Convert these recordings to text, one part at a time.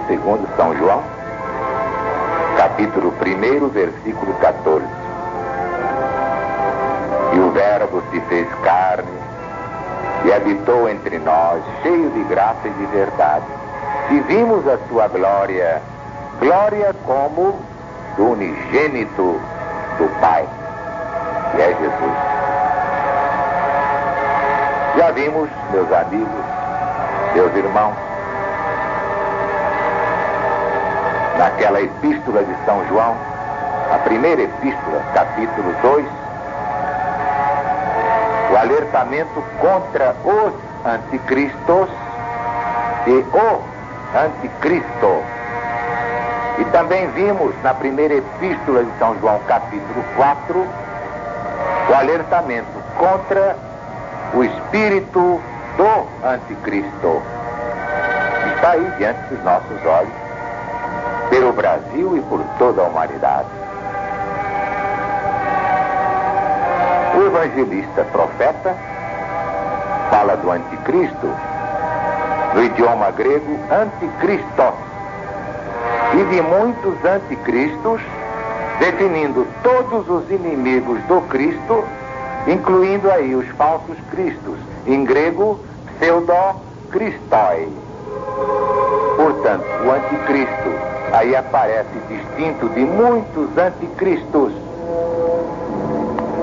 segundo São João, capítulo 1, versículo 14. E o Verbo se fez carne e habitou entre nós, cheio de graça e de verdade. E vimos a sua glória, glória como do unigênito do Pai, que é Jesus. Já vimos, meus amigos, meus irmãos, naquela epístola de São João, a primeira epístola, capítulo 2, o alertamento contra os anticristos e o anticristo. E também vimos na primeira epístola de São João, capítulo 4, o alertamento contra o espírito do anticristo. Está aí diante dos nossos olhos, pelo Brasil e por toda a humanidade. O evangelista profeta fala do anticristo no idioma grego anticristos e de muitos anticristos, definindo todos os inimigos do Cristo, incluindo aí os falsos cristos, em grego pseudo-cristoi. Portanto, o anticristo aí aparece distinto de muitos anticristos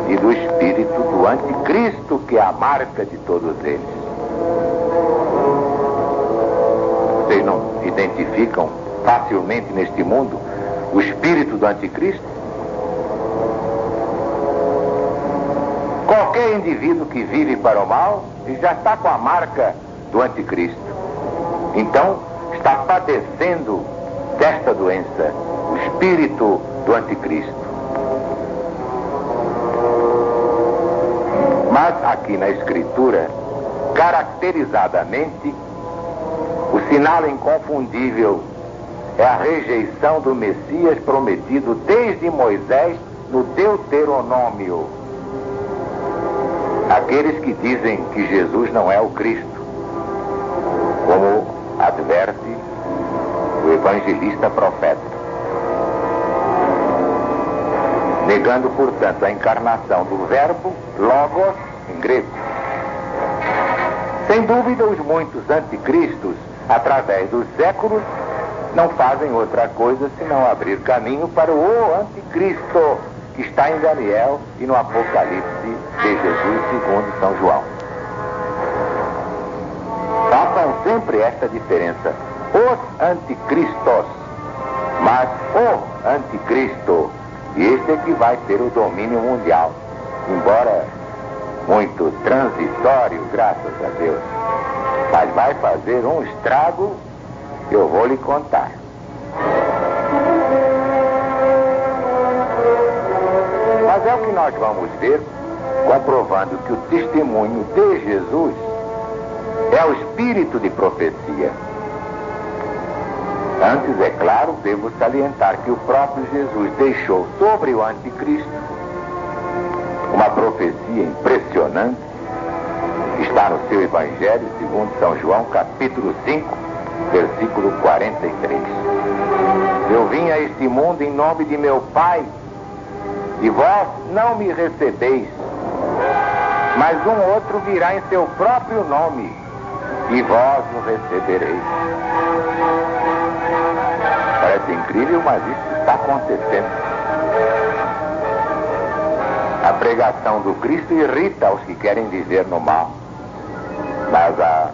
e do espírito do anticristo, que é a marca de todos eles. Vocês não identificam facilmente neste mundo o espírito do anticristo? Qualquer indivíduo que vive para o mal já está com a marca do anticristo. Então, está padecendo desta doença, o espírito do anticristo. Mas aqui na Escritura, caracterizadamente, o sinal inconfundível é a rejeição do Messias prometido desde Moisés no Deuteronômio. Aqueles que dizem que Jesus não é o Cristo, como adverte o evangelista profeta, negando, portanto, a encarnação do verbo logos em grego. Sem dúvida, os muitos anticristos, através dos séculos, não fazem outra coisa senão abrir caminho para o anticristo, que está em Daniel e no Apocalipse de Jesus segundo São João. Façam sempre esta diferença: os anticristos, mas o anticristo, e este é que vai ter o domínio mundial, embora muito transitório, graças a Deus, mas vai fazer um estrago que eu vou lhe contar. Mas é o que nós vamos ver, comprovando que o testemunho de Jesus é o espírito de profecia. Antes, é claro, devo salientar que o próprio Jesus deixou sobre o anticristo uma profecia impressionante, que está no seu Evangelho, segundo São João, capítulo 5, versículo 43. Eu vim a este mundo em nome de meu Pai, e vós não me recebeis, mas um outro virá em seu próprio nome, e vós o recebereis. Parece incrível, mas isso está acontecendo. A pregação do Cristo irrita os que querem viver no mal, mas a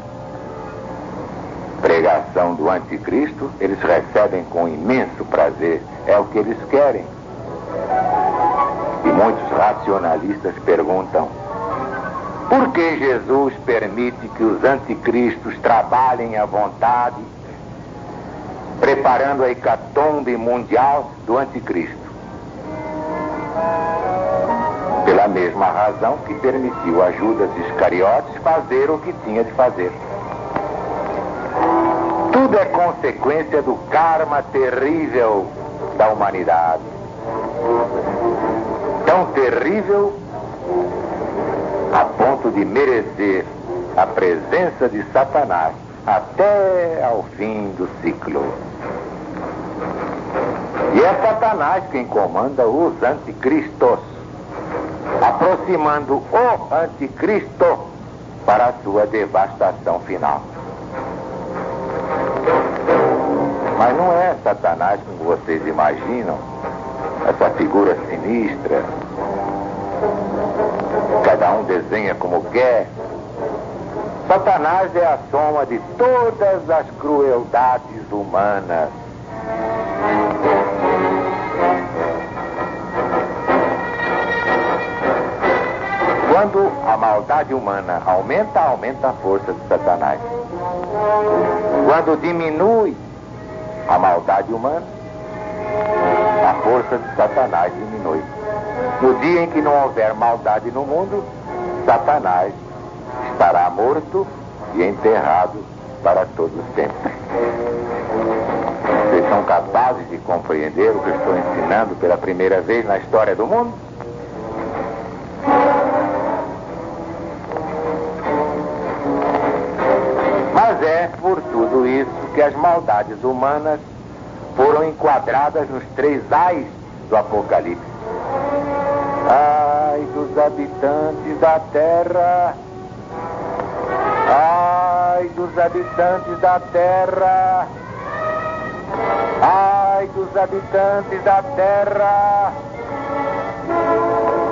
pregação do anticristo eles recebem com imenso prazer. É o que eles querem. E muitos racionalistas perguntam: por que Jesus permite que os anticristos trabalhem à vontade, preparando a hecatombe mundial do anticristo? Pela mesma razão que permitiu a Judas Iscariotes fazer o que tinha de fazer. Tudo é consequência do karma terrível da humanidade. Tão terrível a ponto de merecer a presença de Satanás até ao fim do ciclo. E é Satanás quem comanda os anticristos, aproximando o anticristo para a sua devastação final. Mas não é Satanás como vocês imaginam, essa figura sinistra, cada um desenha como quer. Satanás é a soma de todas as crueldades humanas. Quando a maldade humana aumenta, aumenta a força de Satanás. Quando diminui a maldade humana, a força de Satanás diminui. No dia em que não houver maldade no mundo, Satanás estará morto e enterrado para todo sempre. Vocês são capazes de compreender o que eu estou ensinando pela primeira vez na história do mundo? Mas é por tudo isso que as maldades humanas foram enquadradas nos 3 ais do Apocalipse. Ai dos habitantes da terra! Ai dos habitantes da terra! Ai dos habitantes da terra!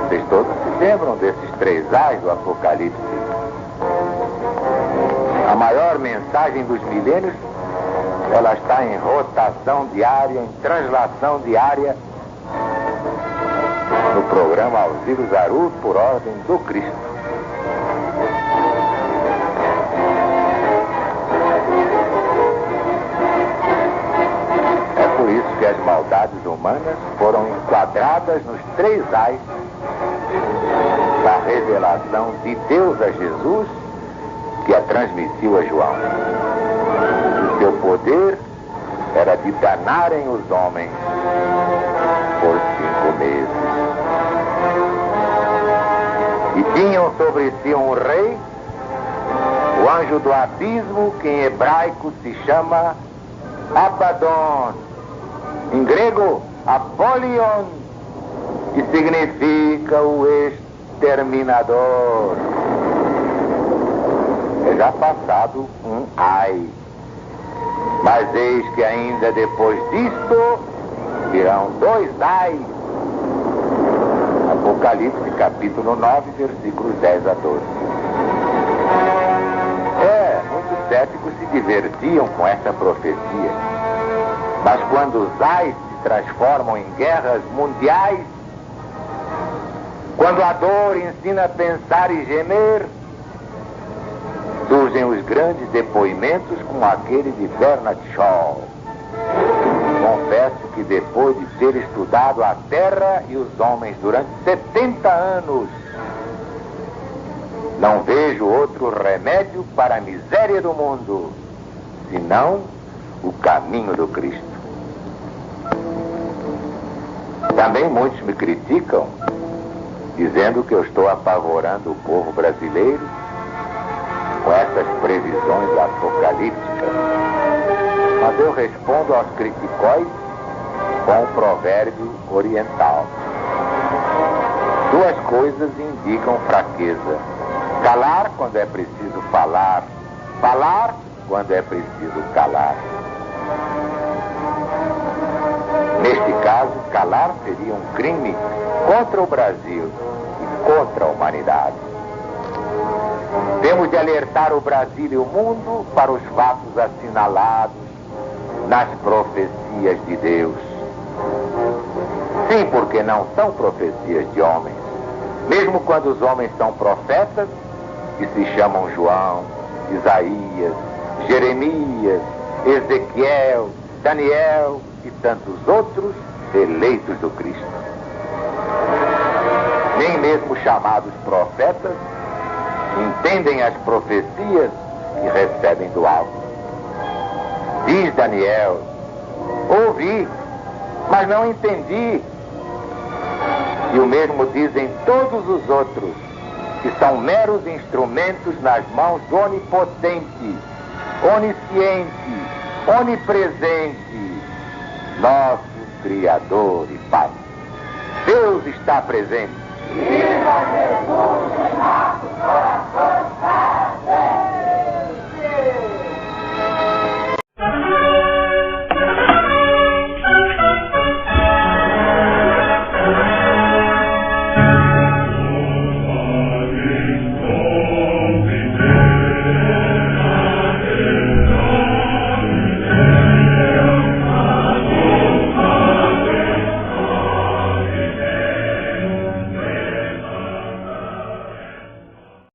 Vocês todos se lembram desses 3 ais do Apocalipse? A maior mensagem dos milênios, ela está em rotação diária, em translação diária, no programa Auxílio Zaru, por ordem do Cristo. É por isso que as maldades humanas foram enquadradas nos 3 ais da revelação de Deus a Jesus, que a transmitiu a João. O seu poder era de danarem os homens por 5 meses. E tinham sobre si um rei, o anjo do abismo, que em hebraico se chama Abaddon, em grego Apollyon, que significa o exterminador. É já passado um ai. Mas eis que ainda depois disto virão 2 ais. Apocalipse capítulo 9, versículos 10 a 12. Muitos céticos se divertiam com essa profecia. Mas quando os ais se transformam em guerras mundiais, quando a dor ensina a pensar e gemer, surgem os grandes depoimentos como aquele de Bernard Shaw. Confesso que depois de ter estudado a terra e os homens durante 70 anos, não vejo outro remédio para a miséria do mundo, senão o caminho do Cristo. Também muitos me criticam, dizendo que eu estou apavorando o povo brasileiro com essas previsões apocalípticas. Mas eu respondo aos criticóis com um provérbio oriental. 2 coisas indicam fraqueza: calar quando é preciso falar, falar quando é preciso calar. Neste caso, calar seria um crime contra o Brasil e contra a humanidade. Temos de alertar o Brasil e o mundo para os fatos assinalados nas profecias de Deus. Sim, porque não são profecias de homens. Mesmo quando os homens são profetas, que se chamam João, Isaías, Jeremias, Ezequiel, Daniel e tantos outros eleitos do Cristo. Nem mesmo chamados profetas entendem as profecias que recebem do alto. Diz Daniel: ouvi, mas não entendi. E o mesmo dizem todos os outros, que são meros instrumentos nas mãos do Onipotente, onisciente, onipresente, nosso Criador e Pai. Deus está presente. Viva Jesus em nossos corações para sempre.